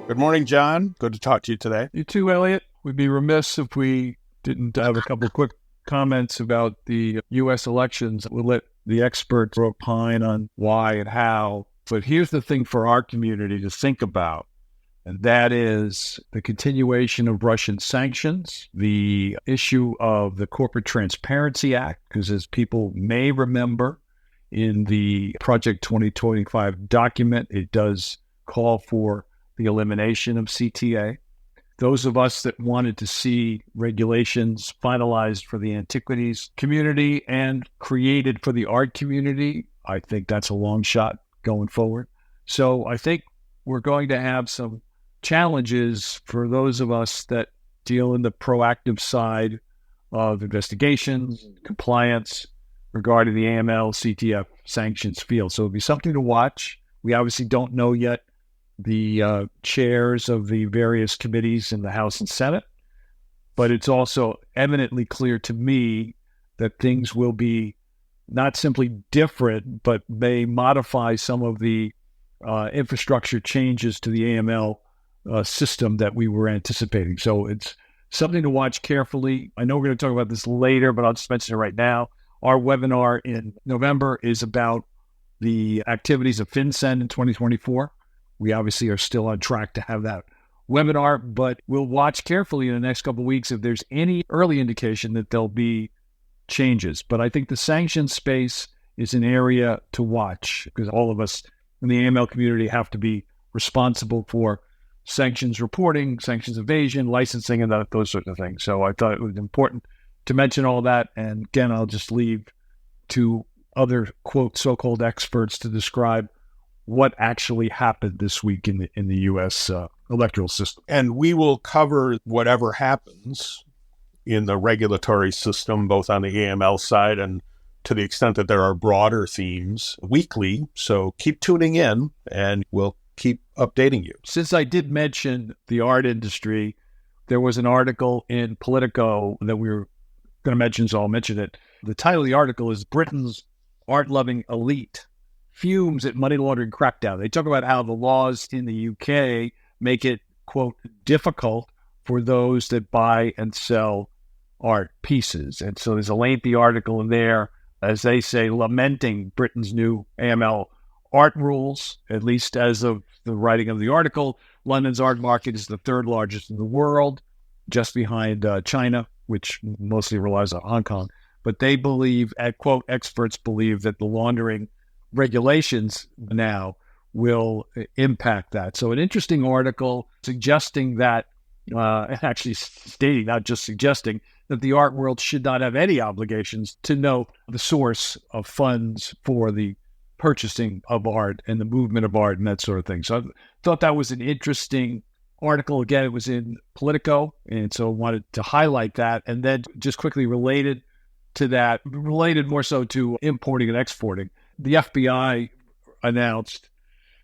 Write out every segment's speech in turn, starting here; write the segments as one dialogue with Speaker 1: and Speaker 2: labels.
Speaker 1: Good morning, John. Good to talk to you today.
Speaker 2: You too, Elliot. We'd be remiss if we didn't have a couple of quick comments about the U.S. elections. We'll let the experts opine on why and how. But here's the thing for our community to think about, and that is the continuation of Russian sanctions, the issue of the Corporate Transparency Act, because as people may remember, in the Project 2025 document, it does call for the elimination of CTA. Those of us that wanted to see regulations finalized for the antiquities community and created for the art community, I think that's a long shot going forward. So I think we're going to have some challenges for those of us that deal in the proactive side of investigations, compliance regarding the AML, CTF sanctions field. So it'll be something to watch. We obviously don't know yet the chairs of the various committees in the House and Senate, but it's also eminently clear to me that things will be not simply different, but may modify some of the infrastructure changes to the AML system that we were anticipating. So it's something to watch carefully. I know we're going to talk about this later, but I'll just mention it right now. Our webinar in November is about the activities of FinCEN in 2024. We obviously are still on track to have that webinar, but we'll watch carefully in the next couple of weeks if there's any early indication that there'll be changes. But I think the sanctions space is an area to watch because all of us in the AML community have to be responsible for sanctions reporting, sanctions evasion, licensing, and those sorts of things. So I thought it was important to mention all that. And again, I'll just leave to other, quote, so-called experts to describe what actually happened this week in the U.S. Electoral system.
Speaker 1: And we will cover whatever happens in the regulatory system, both on the AML side and to the extent that there are broader themes weekly. So keep tuning in and we'll keep updating you.
Speaker 2: Since I did mention the art industry, there was an article in Politico that we were going to mention, so I'll mention it. The title of the article is Britain's Art-Loving Elite Fumes at Money Laundering Crackdown. They talk about how the laws in the UK make it, quote, difficult for those that buy and sell art pieces. And so there's a lengthy article in there, as they say, lamenting Britain's new AML art rules, at least as of the writing of the article. London's art market is the third largest in the world, just behind China, which mostly relies on Hong Kong. But they believe, quote, experts believe that the laundering regulations now will impact that. So an interesting article suggesting that, actually stating, not just suggesting, that the art world should not have any obligations to know the source of funds for the purchasing of art and the movement of art and that sort of thing. So I thought that was an interesting article. Again, it was in Politico, and so I wanted to highlight that. And then just quickly related to that, related more so to importing and exporting, the FBI announced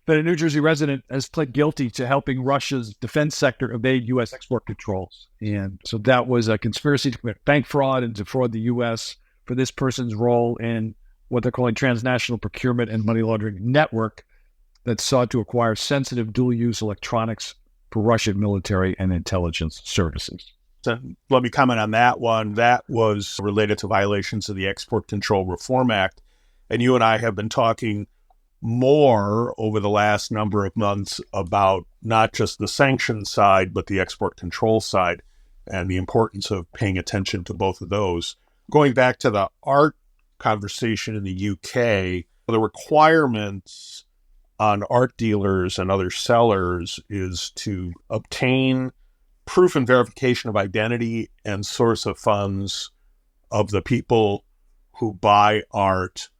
Speaker 2: that a New Jersey resident has pled guilty to helping Russia's defense sector evade U.S. export controls. And so that was a conspiracy to commit bank fraud and defraud the U.S. for this person's role in what they're calling transnational procurement and money laundering network that sought to acquire sensitive dual-use electronics for Russian military and intelligence services.
Speaker 1: So let me comment on that one. That was related to violations of the Export Control Reform Act. And you and I have been talking more over the last number of months about not just the sanctions side, but the export control side and the importance of paying attention to both of those. Going back to the art conversation in the UK, the requirements on art dealers and other sellers is to obtain proof and verification of identity and source of funds of the people who buy art,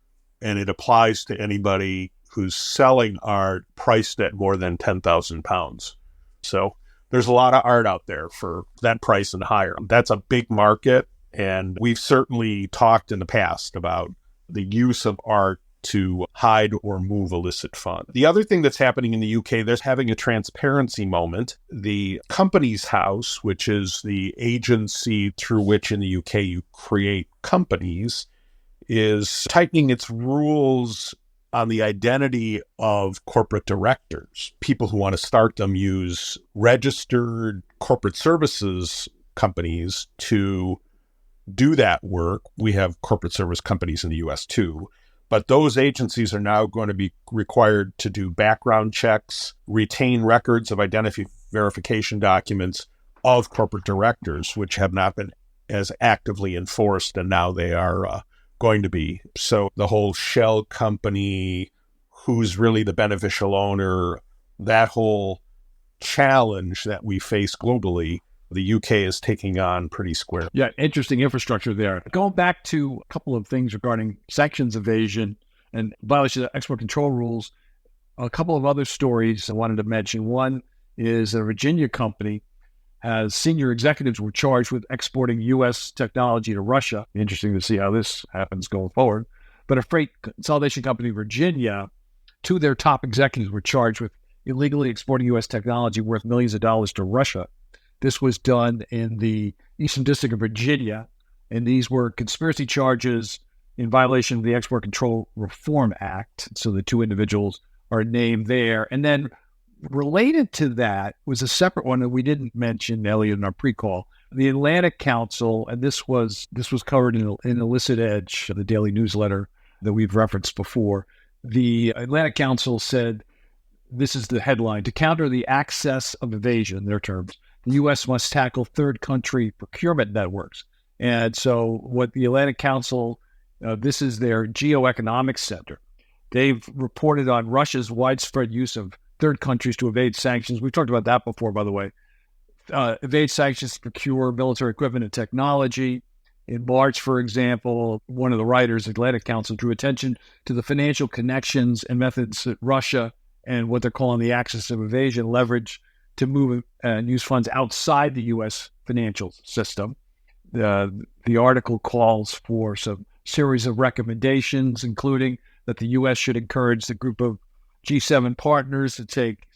Speaker 1: and it applies to anybody who's selling art priced at more than £10,000. So there's a lot of art out there for that price and higher. That's a big market, and we've certainly talked in the past about the use of art to hide or move illicit funds. The other thing that's happening in the UK, they're having a transparency moment. The Companies House, which is the agency through which in the UK you create companies, is tightening its rules on the identity of corporate directors. People who want to start them use registered corporate services companies to do that work. We have corporate service companies in the U.S. too, but those agencies are now going to be required to do background checks, retain records of identity verification documents of corporate directors, which have not been as actively enforced, and now they are going to be. So the whole shell company, who's really the beneficial owner, that whole challenge that we face globally, the UK is taking on pretty square.
Speaker 2: Yeah, interesting infrastructure there. Going back to a couple of things regarding sanctions evasion and violation of export control rules, a couple of other stories I wanted to mention. One is a Virginia company has senior executives were charged with exporting U.S. technology to Russia. Interesting to see how this happens going forward. But a freight consolidation company in Virginia, two of their top executives were charged with illegally exporting U.S. technology worth millions of dollars to Russia. This was done in the Eastern District of Virginia, and these were conspiracy charges in violation of the Export Control Reform Act. So the two individuals are named there. And then related to that was a separate one that we didn't mention, Elliot, in our pre-call. The Atlantic Council, and this was covered in Illicit Edge, the daily newsletter that we've referenced before. The Atlantic Council said, this is the headline, to counter the access of evasion, their terms, the U.S. must tackle third country procurement networks. And so what the Atlantic Council, this is their geoeconomic center. They've reported on Russia's widespread use of third countries to evade sanctions. We've talked about that before, by the way. Evade sanctions to procure military equipment and technology. In March, for example, one of the writers, Atlantic Council, drew attention to the financial connections and methods that Russia and what they're calling the axis of evasion leverage to move and use funds outside the U.S. financial system. The article calls for some series of recommendations, including that the U.S. should encourage the group of G7 partners to take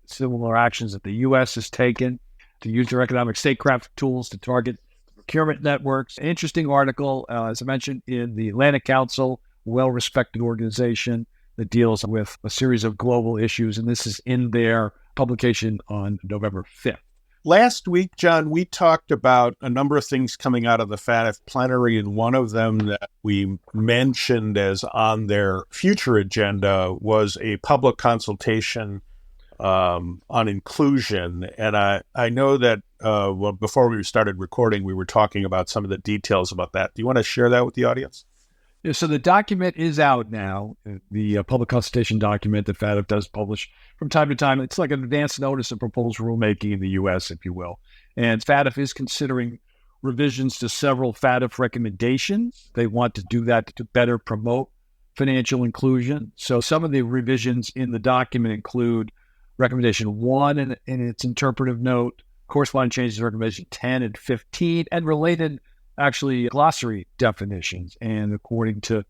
Speaker 2: similar actions that the U.S. has taken, to use their economic statecraft tools to target procurement networks. An interesting article, as I mentioned, in the Atlantic Council, well-respected organization that deals with a series of global issues, and this is in their publication on November 5th.
Speaker 1: Last week, John, we talked about a number of things coming out of the FATF plenary, and one of them that we mentioned as on their future agenda was a public consultation on inclusion. And I know that before we started recording, we were talking about some of the details about that. Do you want to share that with the audience?
Speaker 2: Yeah, so the document is out now, the public consultation document that FATF does publish from time to time. It's like an advance notice of proposed rulemaking in the U.S., if you will. And FATF is considering revisions to several FATF recommendations. They want to do that to better promote financial inclusion. So some of the revisions in the document include Recommendation 1 and its interpretive note, corresponding changes to Recommendation 10 and 15, and related actually glossary definitions. And according to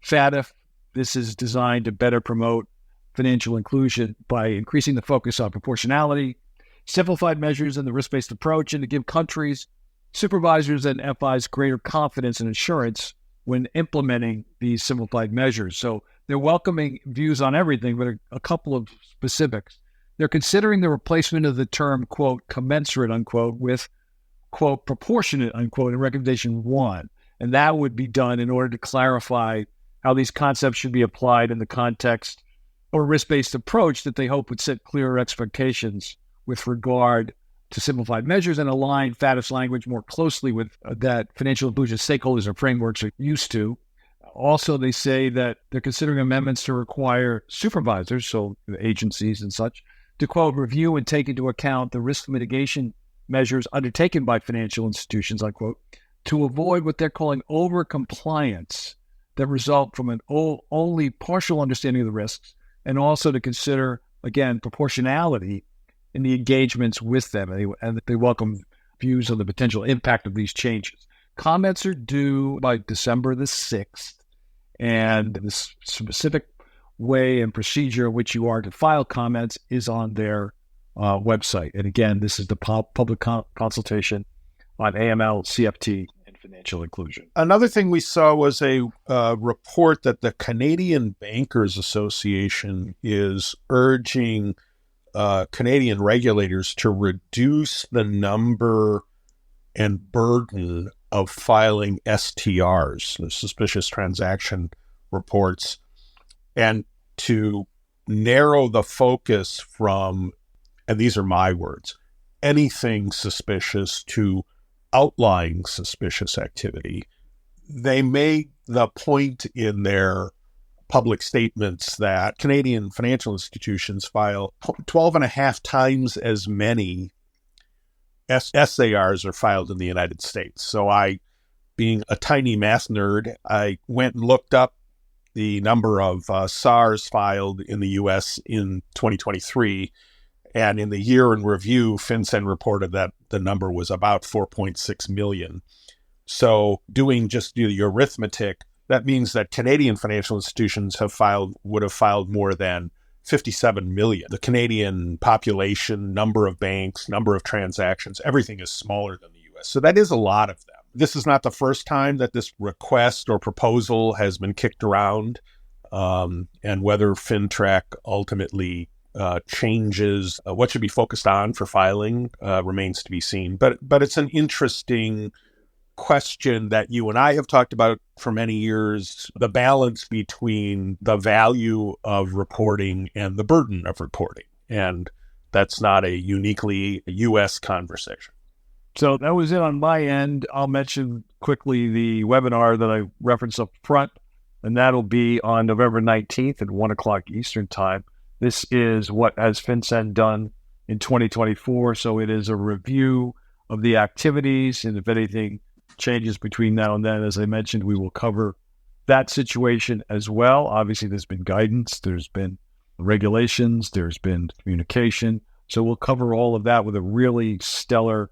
Speaker 2: FATF, this is designed to better promote financial inclusion by increasing the focus on proportionality, simplified measures, and the risk-based approach, and to give countries, supervisors, and FIs greater confidence and assurance when implementing these simplified measures. So they're welcoming views on everything, but a couple of specifics. They're considering the replacement of the term, quote, commensurate, unquote, with quote, proportionate, unquote, in Recommendation 1. And that would be done in order to clarify how these concepts should be applied in the context of a risk-based approach that they hope would set clearer expectations with regard to simplified measures and align FATF's language more closely with that financial inclusion stakeholders or frameworks are used to. Also, they say that they're considering amendments to require supervisors, so agencies and such, to, quote, review and take into account the risk mitigation measures undertaken by financial institutions, unquote, to avoid what they're calling over-compliance that result from an only partial understanding of the risks, and also to consider, again, proportionality in the engagements with them. And they welcome views on the potential impact of these changes. Comments are due by December the 6th, and this specific way and procedure in which you are to file comments is on their website. And again, this is the public consultation on AML, CFT, and financial inclusion.
Speaker 1: Another thing we saw was a report that the Canadian Bankers Association is urging Canadian regulators to reduce the number and burden of filing STRs, the suspicious transaction reports, and to narrow the focus from, and these are my words, anything suspicious to outlying suspicious activity. They made the point in their public statements that Canadian financial institutions file 12 and a half times as many SARs are filed in the United States. So I, being a tiny math nerd, I went and looked up the number of SARs filed in the U.S. in 2023. And in the year in review, FinCEN reported that the number was about 4.6 million. So doing just the arithmetic, that means that Canadian financial institutions would have filed more than 57 million. The Canadian population, number of banks, number of transactions, everything is smaller than the U.S. So that is a lot of them. This is not the first time that this request or proposal has been kicked around, and whether FinTrack ultimately changes what should be focused on for filing remains to be seen. But it's an interesting question that you and I have talked about for many years, the balance between the value of reporting and the burden of reporting. And that's not a uniquely U.S. conversation.
Speaker 2: So that was it on my end. I'll mention quickly the webinar that I referenced up front, and that'll be on November 19th at 1 o'clock Eastern Time. This is what has FinCEN done in 2024. So it is a review of the activities, and if anything changes between now and then, as I mentioned, we will cover that situation as well. Obviously, there's been guidance, there's been regulations, there's been communication. So we'll cover all of that with a really stellar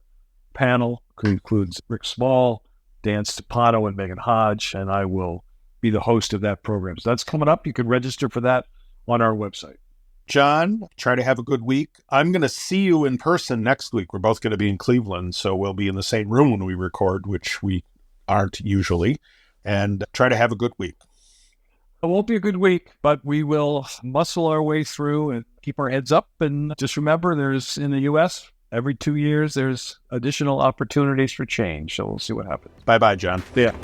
Speaker 2: panel. It includes Rick Small, Dan Stepato, and Megan Hodge, and I will be the host of that program. So that's coming up. You can register for that on our website.
Speaker 1: John, try to have a good week. I'm going to see you in person next week. We're both going to be in Cleveland, so we'll be in the same room when we record, which we aren't usually, and try to have a good week.
Speaker 2: It won't be a good week, but we will muscle our way through and keep our heads up. And just remember, there's, in the U.S., every 2 years, there's additional opportunities for change. So we'll see what happens.
Speaker 1: Bye-bye, John.
Speaker 2: Yeah.